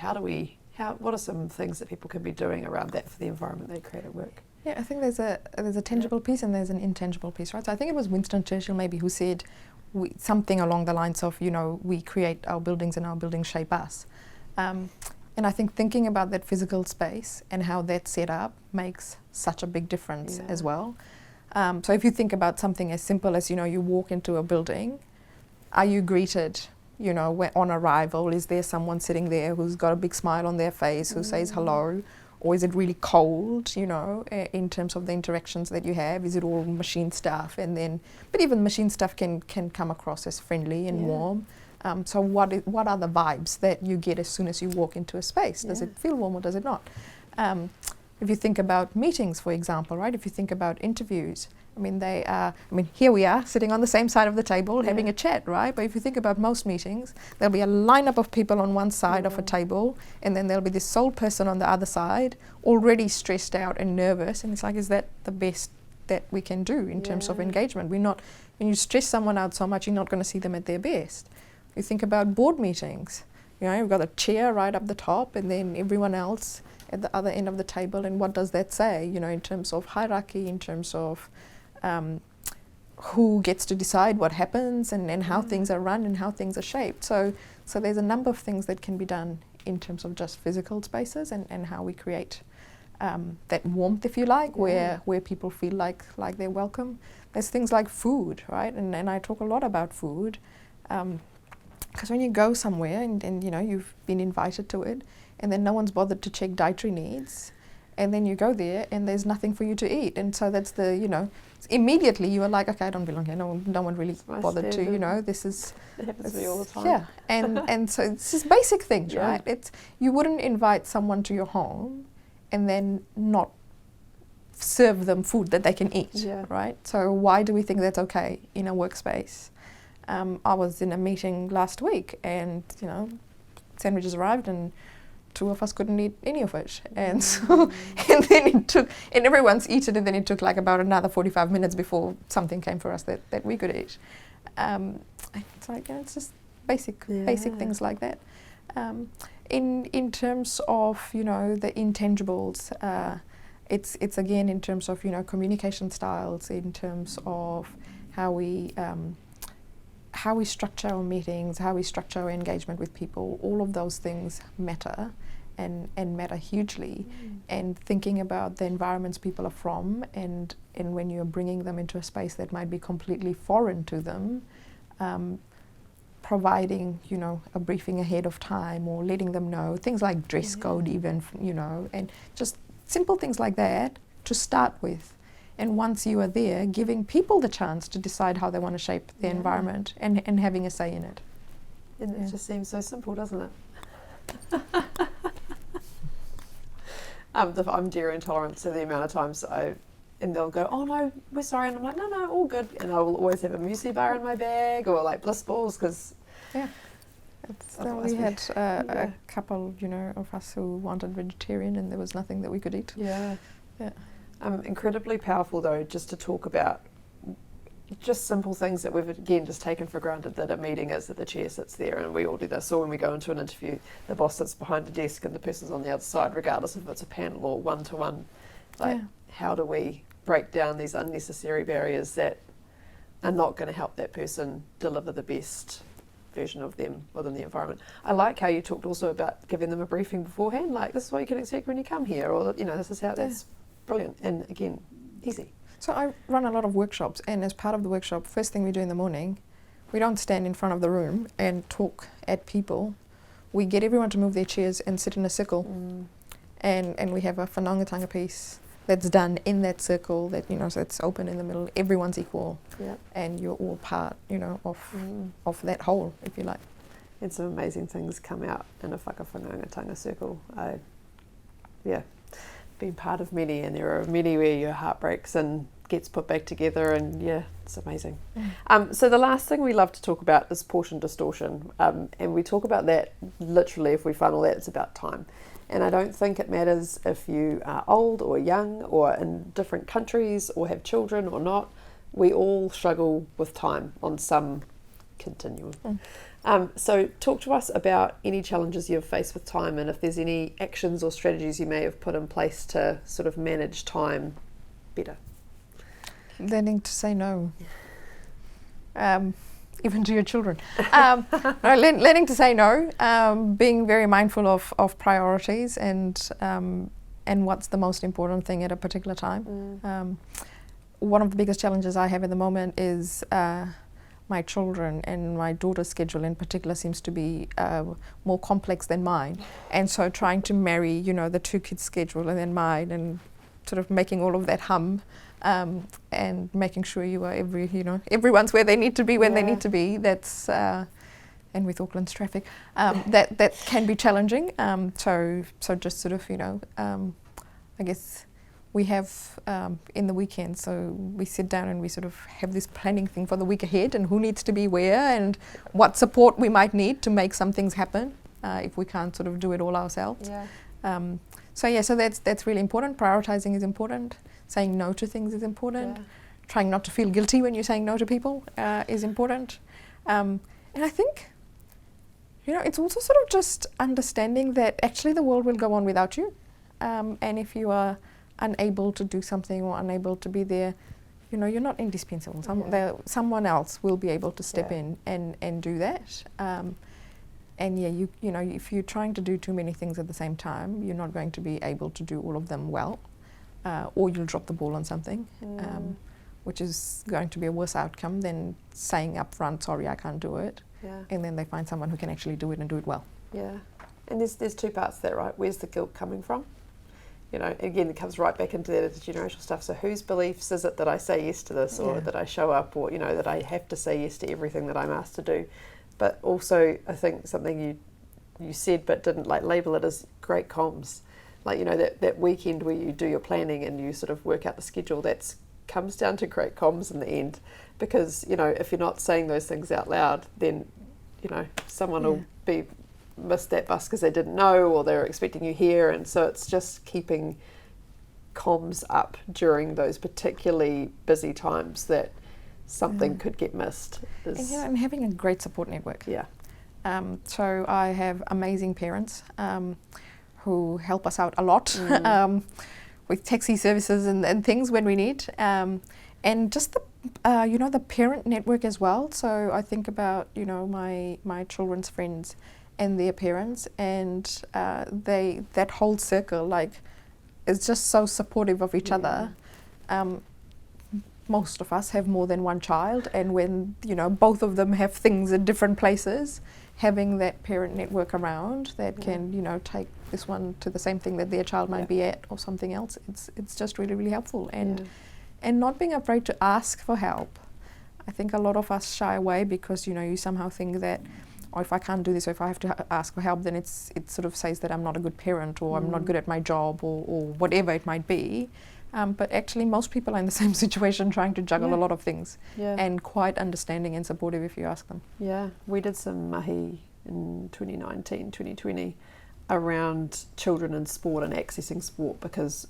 what are some things that people can be doing around that for the environment they create at work? Yeah, I think there's a tangible piece and there's an intangible piece, right? So I think it was Winston Churchill maybe who said something along the lines of, we create our buildings and our buildings shape us. And I think thinking about that physical space and how that's set up makes such a big difference as well. So if you think about something as simple as, you walk into a building, are you greeted, on arrival? Is there someone sitting there who's got a big smile on their face, who says hello? Or is it really cold, in terms of the interactions that you have? Is it all machine stuff? But even machine stuff can come across as friendly and warm. So what are the vibes that you get as soon as you walk into a space? Does it feel warm or does it not? If you think about meetings, for example, right? If you think about interviews, I mean, they are, I mean, here we are sitting on the same side of the table having a chat, right? But if you think about most meetings, there'll be a lineup of people on one side of a table, and then there'll be this sole person on the other side, already stressed out and nervous. And it's like, is that the best that we can do in terms of engagement? We're not, when you stress someone out so much, you're not going to see them at their best. You think about board meetings, you know, you've got a chair right up the top, and then everyone else at the other end of the table, and what does that say, you know, in terms of hierarchy, in terms of who gets to decide what happens, and how things are run and how things are shaped. So there's a number of things that can be done in terms of just physical spaces and how we create that warmth, if you like, where people feel like they're welcome. There's things like food, right? And I talk a lot about food, because when you go somewhere and you know, you've been invited to it, and then no one's bothered to check dietary needs, and then you go there and there's nothing for you to eat, and so that's the, you know, immediately you are like, okay, I don't belong here. No one really bothered to, you know, this is, it happens to me all the time. Yeah, and so it's just basic things, right? It's, you wouldn't invite someone to your home and then not serve them food that they can eat, right? So why do we think that's okay in a workspace? I was in a meeting last week, and you know, sandwiches arrived, and two of us couldn't eat any of it, and so and then it took, and everyone's eaten, and then it took like about another 45 minutes before something came for us that we could eat. It's like, it's just basic things like that. In terms of, you know, the intangibles, it's again in terms of, you know, communication styles, in terms of how we structure our meetings, how we structure our engagement with people. All of those things matter, and matter hugely. And thinking about the environments people are from, and when you're bringing them into a space that might be completely foreign to them, providing, you know, a briefing ahead of time, or letting them know, things like dress code even, you know, and just simple things like that to start with. And once you are there, giving people the chance to decide how they want to shape the environment, and having a say in it. And it just seems so simple, doesn't it? I'm zero intolerant to the amount of times and they'll go, oh no, we're sorry, and I'm like, no, all good. And I will always have a muesli bar in my bag, or like bliss balls, because we had a couple, you know, of us who wanted vegetarian, and there was nothing that we could eat. Incredibly powerful though, just to talk about just simple things that we've again just taken for granted, that a meeting is that the chair sits there, and we all do this. Or when we go into an interview, the boss sits behind the desk and the person's on the other side, regardless if it's a panel or one-to-one. Like, how do we break down these unnecessary barriers that are not going to help that person deliver the best version of them within the environment? I like how you talked also about giving them a briefing beforehand, like, this is what you can expect when you come here, or, you know, this is how. That's brilliant, and again, easy. So I run a lot of workshops, and as part of the workshop, first thing we do in the morning, we don't stand in front of the room and talk at people. We get everyone to move their chairs and sit in a circle, and we have a whanaungatanga piece that's done in that circle, that, you know, so it's open in the middle, everyone's equal, and you're all part, you know, of that whole, if you like. And some amazing things come out in a whanaungatanga circle. Been part of many, and there are many where your heart breaks and gets put back together, and it's amazing. So the last thing we love to talk about is portion distortion, and we talk about that literally, if we funnel that, it's about time. And I don't think it matters if you are old or young, or in different countries, or have children or not. We all struggle with time on some continuum. So talk to us about any challenges you've faced with time, and if there's any actions or strategies you may have put in place to sort of manage time better. Learning to say no, even to your children. Learning to say no, being very mindful of priorities, and what's the most important thing at a particular time. One of the biggest challenges I have at the moment is my children, and my daughter's schedule in particular seems to be more complex than mine, and so trying to marry, you know, the two kids' schedule and then mine, and sort of making all of that hum, and making sure you are everyone's where they need to be when they need to be. That's and with Auckland's traffic, that can be challenging. So just sort of, you know, I guess we have in the weekend, so we sit down and we sort of have this planning thing for the week ahead and who needs to be where and what support we might need to make some things happen if we can't sort of do it all ourselves. So that's really important. Prioritizing is important. Saying no to things is important. Trying not to feel guilty when you're saying no to people is important. And I think, it's also sort of just understanding that actually the world will go on without you. And if you are unable to do something or unable to be there, you're not indispensable. Someone else will be able to step in and do that. If you're trying to do too many things at the same time, you're not going to be able to do all of them well, or you'll drop the ball on something, which is going to be a worse outcome than saying up front, sorry, I can't do it. And then they find someone who can actually do it and do it well. And there's two parts to that, right? Where's the guilt coming from? Again, it comes right back into that intergenerational stuff. So whose beliefs is it that I say yes to this, or that I show up, or, that I have to say yes to everything that I'm asked to do? But also, I think something you said but didn't label it as great comms. That weekend where you do your planning and you sort of work out the schedule, that comes down to great comms in the end. Because, if you're not saying those things out loud, then, someone will miss that bus because they didn't know, or they're expecting you here. And so it's just keeping comms up during those particularly busy times that something could get missed. And having a great support network. So I have amazing parents who help us out a lot with taxi services and things when we need. And just the parent network as well. So I think about, my children's friends and their parents, and that whole circle is just so supportive of each other. Most of us have more than one child, and when both of them have things in different places, having that parent network around that can take this one to the same thing that their child might be at or something else, it's just really, really helpful. And not being afraid to ask for help. I think a lot of us shy away because you somehow think that, if I can't do this, or if I have to ask for help, then it sort of says that I'm not a good parent, or I'm not good at my job, or whatever it might be. But actually most people are in the same situation, trying to juggle a lot of things, and quite understanding and supportive if you ask them. We did some mahi in 2019, 2020 around children in sport and accessing sport, because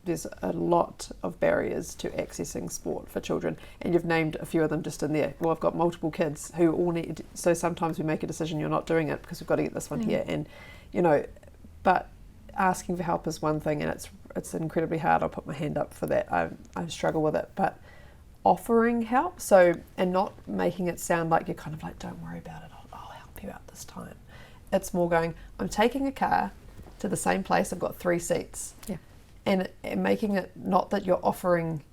there's a lot of barriers to accessing sport for children, and you've named a few of them just in there. Well, I've got multiple kids who all need, so sometimes we make a decision, you're not doing it because we've got to get this one here, and but asking for help is one thing, and it's incredibly hard. I'll put my hand up for that. I struggle with it, but offering help, and not making it sound like you're kind of like, don't worry about it, I'll help you out this time. It's more going, I'm taking a car to the same place, I've got 3 seats. And making it not that you're offering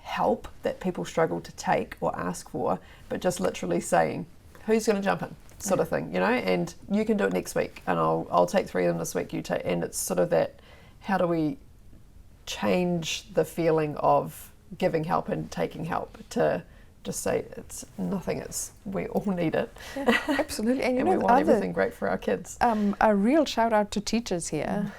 help that people struggle to take or ask for, but just literally saying, who's going to jump in, sort of thing, and you can do it next week, and I'll take 3 of them this week, you take, and it's sort of that, how do we change the feeling of giving help and taking help to just say it's nothing, we all need it. Absolutely. And, and we want everything great for our kids. A real shout out to teachers here.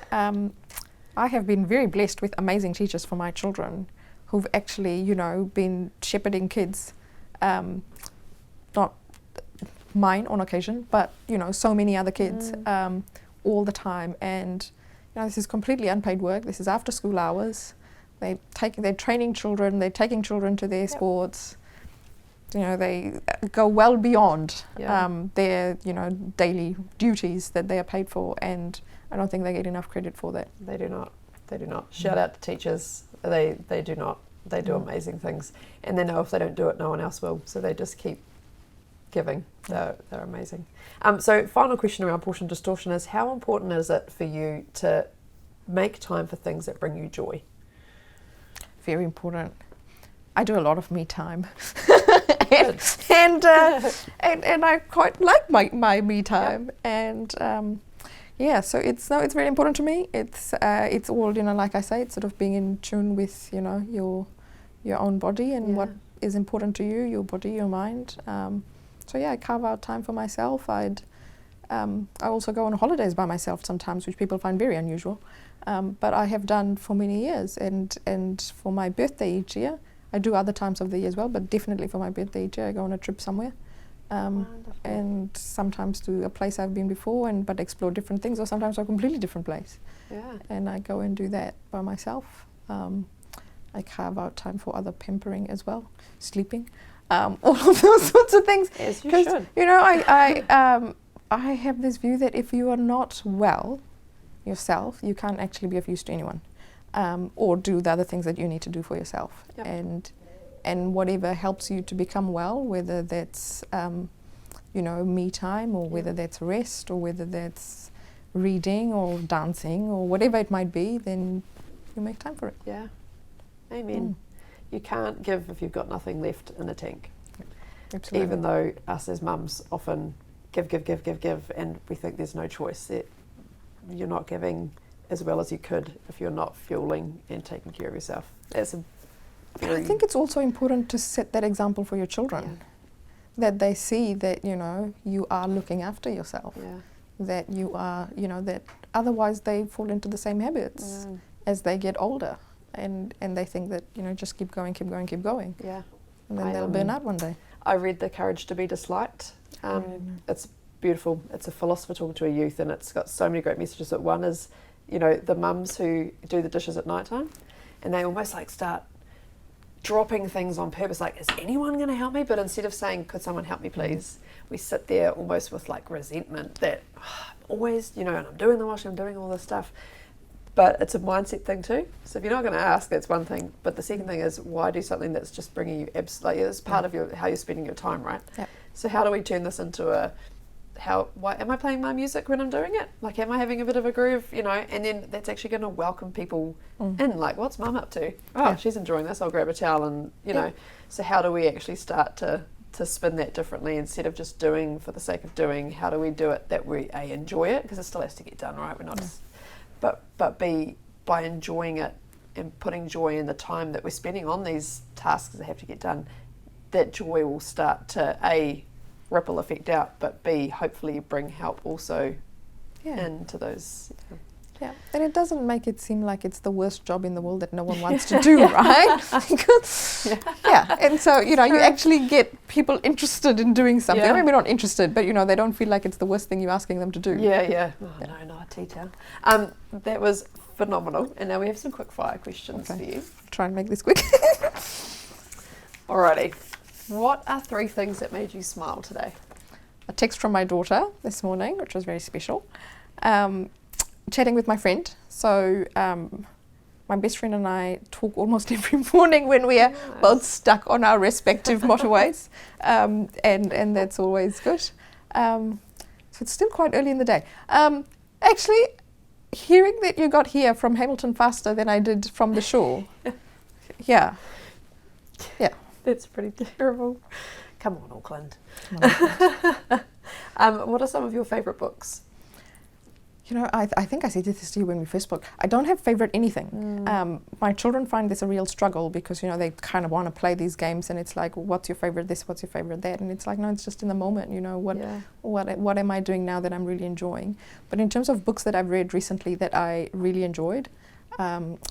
I have been very blessed with amazing teachers for my children who've actually, been shepherding kids, not mine on occasion, but, so many other kids all the time. And, this is completely unpaid work. This is after school hours. They're training children, they're taking children to their sports. They go well beyond their, daily duties that they are paid for, and I don't think they get enough credit for that. They do not. Shout out to teachers. They do not. They do amazing things, and they know if they don't do it, no one else will. So they just keep giving. They're amazing. So final question around portion distortion is, how important is it for you to make time for things that bring you joy? Very important. I do a lot of me time. and I quite like my me time. And so it's very important to me. It's all, like I say, it's sort of being in tune with, your own body and what is important to you, your body, your mind. I carve out time for myself. I'd I also go on holidays by myself sometimes, which people find very unusual. But I have done for many years, and for my birthday each year, I do other times of the year as well, but definitely for my birthday each year, I go on a trip somewhere. And sometimes to a place I've been before, but explore different things, or sometimes a completely different place. Yeah. And I go and do that by myself. I carve out time for other pampering as well, sleeping, all of those sorts of things. As you should. You know, I have this view that if you are not well yourself, you can't actually be of use to anyone, or do the other things that you need to do for yourself. Yep. And whatever helps you to become well, whether that's me time, or whether that's rest, or whether that's reading or dancing or whatever it might be, then you make time for it. Yeah. Amen. You can't give if you've got nothing left in the tank. Absolutely. Even though us as mums often give, and we think there's no choice, that you're not giving as well as you could if you're not fueling and taking care of yourself. That's I think it's also important to set that example for your children, that they see that, you are looking after yourself, that you are, that otherwise they fall into the same habits as they get older, and they think that, just keep going. Yeah. And then they'll burn out one day. I read The Courage to be Disliked. It's beautiful. It's a philosopher talking to a youth, and it's got so many great messages. That one is, the mums who do the dishes at night time, and they almost start dropping things on purpose, is anyone going to help me? But instead of saying, could someone help me please, we sit there almost with resentment that always, and I'm doing the washing, I'm doing all this stuff. But it's a mindset thing too. So if you're not going to ask, that's one thing. But the second thing is, why do something that's just bringing you it's part of how you're spending your time, right? Yep. So how do we turn this into why am I playing my music when I'm doing it? Am I having a bit of a groove, and then that's actually going to welcome people in, what's mum up to? Oh, she's enjoying this, I'll grab a towel and, So how do we actually start to spin that differently, instead of just doing for the sake of doing? How do we do it that we enjoy it? Because it still has to get done, right? We're not just, but B, by enjoying it and putting joy in the time that we're spending on these tasks that have to get done, that joy will start to A, ripple effect out, but B, hopefully bring help also into those. Yeah, and it doesn't make it seem like it's the worst job in the world that no one wants to do, right? And so, you actually get people interested in doing something. Maybe not interested, but, they don't feel like it's the worst thing you're asking them to do. No, not a tea towel. That was phenomenal. And now we have some quick fire questions for you. Try and make this quick. Alrighty. What are 3 things that made you smile today? A text from my daughter this morning, which was very special. Chatting with my friend. So my best friend and I talk almost every morning when we are both stuck on our respective motorways, and that's always good. So it's still quite early in the day. Actually, hearing that you got here from Hamilton faster than I did from the shore. Yeah. That's pretty terrible. Come on, Auckland. What are some of your favourite books? I think I said this to you when we first spoke. I don't have favourite anything. My children find this a real struggle because, they kind of want to play these games, and it's like, what's your favourite this, what's your favourite that? And it's like, no, it's just in the moment, what am I doing now that I'm really enjoying? But in terms of books that I've read recently that I really enjoyed,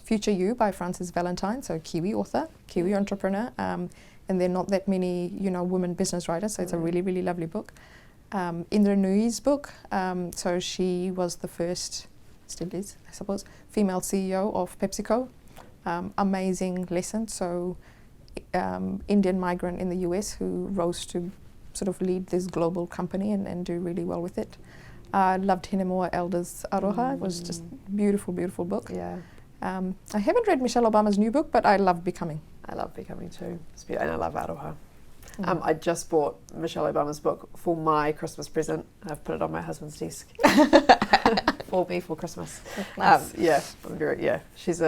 Future You by Frances Valentine, so Kiwi author, Kiwi entrepreneur, and there are not that many, women business writers, so it's a really, really lovely book. Indra Nui's book, so she was the first, still is, I suppose, female CEO of PepsiCo. Amazing lesson. So Indian migrant in the US who rose to sort of lead this global company and do really well with it. I loved Hinemoa Elder's Aroha. It was just beautiful, beautiful book. Yeah. I haven't read Michelle Obama's new book, but I love Becoming. I love Becoming too. And I love Aroha. I just bought Michelle Obama's book for my Christmas present. I've put it on my husband's desk for me for Christmas. Nice. She's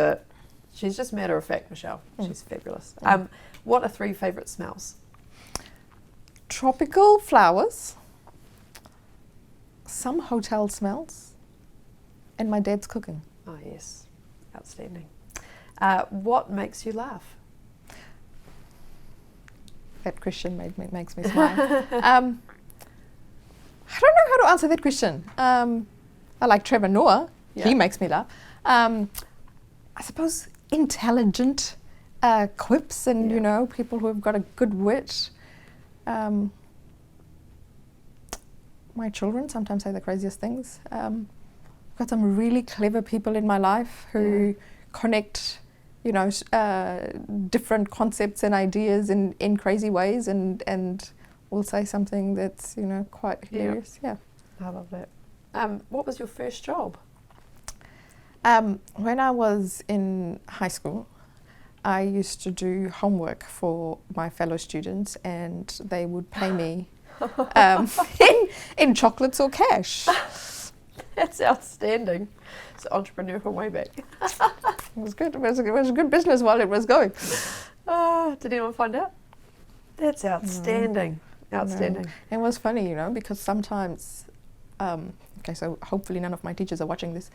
just matter of fact, Michelle. She's fabulous. What are 3 favourite smells? Tropical flowers, some hotel smells, and my dad's cooking. Oh yes, outstanding. What makes you laugh? That question makes me smile. I don't know how to answer that question. I like Trevor Noah. Yeah. He makes me laugh. I suppose intelligent quips and, Yeah. you know, people who have got a good wit. My children sometimes say the craziest things. I've got some really clever people in my life who connect, you know, different concepts and ideas in crazy ways and will say something that's, you know, quite hilarious. Yeah. I love that. What was your first job? When I was in high school, I used to do homework for my fellow students, and they would pay me in chocolates or cash. That's outstanding. It's entrepreneur from way back. It was good. It was a good business while it was going. Did anyone find out? That's outstanding. Outstanding. It was funny, you know, because sometimes, okay, so hopefully none of my teachers are watching this.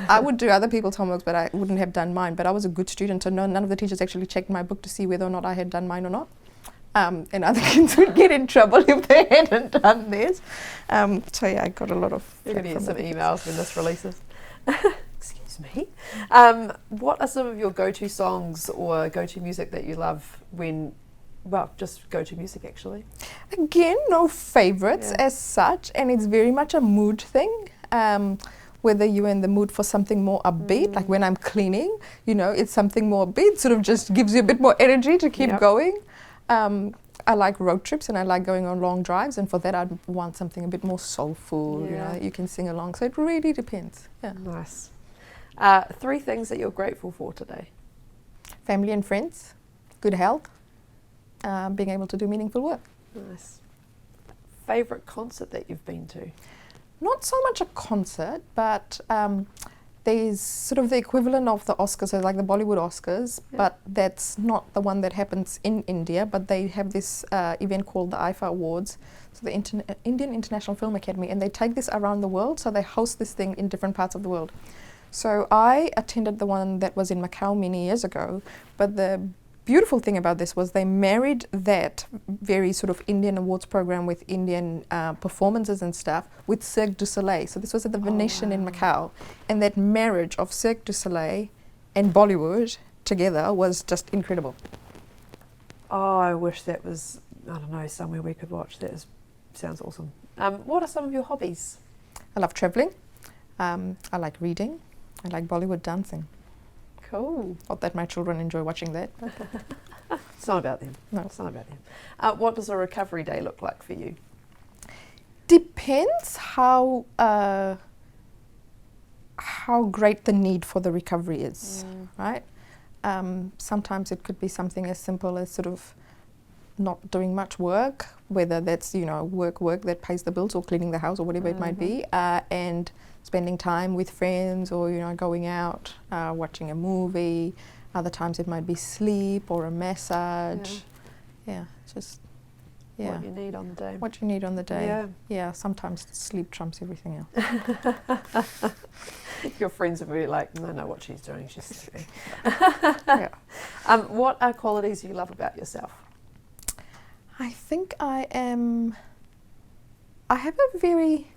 I would do other people's homeworks, but I wouldn't have done mine. But I was a good student, so none of the teachers actually checked my book to see whether or not I had done mine or not. And other kids would get in trouble if they hadn't done theirs. So yeah, I got a lot of... You're going to get some emails when this releases. Excuse me. What are some of your go-to songs or go-to music that you love when... Well, just go-to music, actually. Again, no favourites as such, and it's very much a mood thing. Whether you're in the mood for something more upbeat, like when I'm cleaning, you know, it's something more upbeat, sort of just gives you a bit more energy to keep going. I like road trips and I like going on long drives, and for that I'd want something a bit more soulful, you know, that you can sing along. So it really depends. Yeah. Nice. 3 things that you're grateful for today. Family and friends, good health, being able to do meaningful work. Nice. Favourite concert that you've been to? Not so much a concert, but there's sort of the equivalent of the Oscars, so like the Bollywood Oscars, but that's not the one that happens in India, but they have this event called the IFA Awards, so the Indian International Film Academy, and they take this around the world, so they host this thing in different parts of the world. So I attended the one that was in Macau many years ago, but the beautiful thing about this was they married that very sort of Indian awards program with Indian performances and stuff with Cirque du Soleil. So this was at the Venetian in Macau, and that marriage of Cirque du Soleil and Bollywood together was just incredible. Oh, I wish that was, I don't know, somewhere we could watch. Sounds awesome. What are some of your hobbies? I love traveling. I like reading. I like Bollywood dancing. Cool. Not that my children enjoy watching that. It's not about them. No. It's not about them. What does a recovery day look like for you? Depends how great the need for the recovery is, right? Sometimes it could be something as simple as sort of not doing much work, whether that's, you know, work that pays the bills or cleaning the house or whatever it might be, and spending time with friends or, you know, going out, watching a movie. Other times it might be sleep or a massage. What you need on the day. What you need on the day. Yeah. Sometimes sleep trumps everything else. Your friends will be like, no, what she's doing, she's sleeping. What are qualities you love about yourself? I think I have a very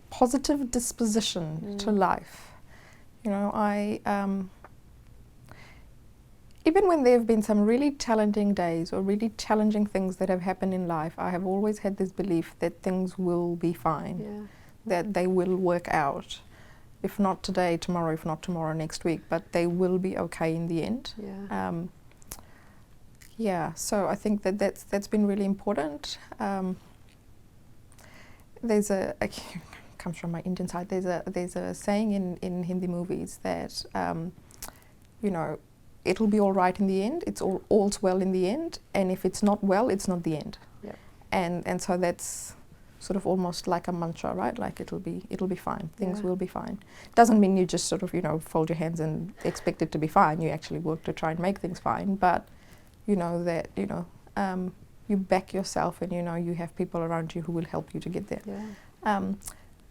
positive disposition to life. You know, even when there have been some really challenging days or really challenging things that have happened in life, I have always had this belief that things will be fine, that they will work out. If not today, tomorrow, if not tomorrow, next week, but they will be okay in the end. So I think that's been really important. There's comes from my Indian side. There's a saying in Hindi movies that you know, it'll be all right in the end. It's all's well in the end, and if it's not well, it's not the end. And so that's sort of almost like a mantra, right? Like it'll be fine. Things will be fine. Doesn't mean you just sort of, you know, fold your hands and expect it to be fine. You actually work to try and make things fine, but you know that, you know, you back yourself, and you know you have people around you who will help you to get there.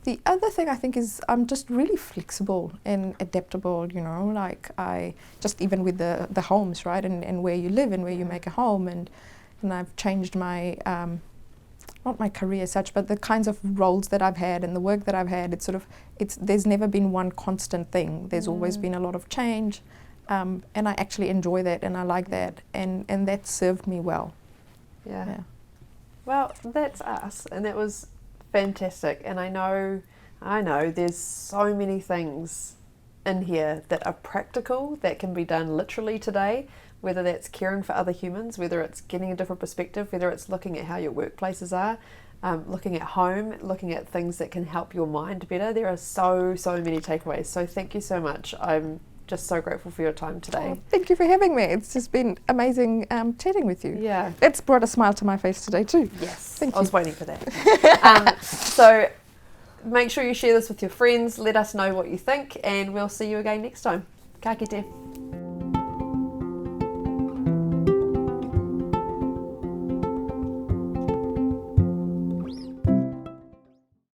The other thing I think is I'm just really flexible and adaptable, you know, like I just even with the homes, right, and where you live and where you make a home, and I've changed my not my career as such, but the kinds of roles that I've had and the work that I've had, there's never been one constant thing. There's always been a lot of change, and I actually enjoy that, and I like that, and that served me well. Yeah. Well, that's us, and that was fantastic. And I know there's so many things in here that are practical, that can be done literally today, whether that's caring for other humans, whether it's getting a different perspective, whether it's looking at how your workplaces are, looking at home, looking at things that can help your mind better. There are so many takeaways. So thank you so much. I'm just so grateful for your time today. Oh, thank you for having me. It's just been amazing chatting with you. Yeah. It's brought a smile to my face today too. Yes. Thank you. I was waiting for that. So make sure you share this with your friends. Let us know what you think, and we'll see you again next time. Ka kite.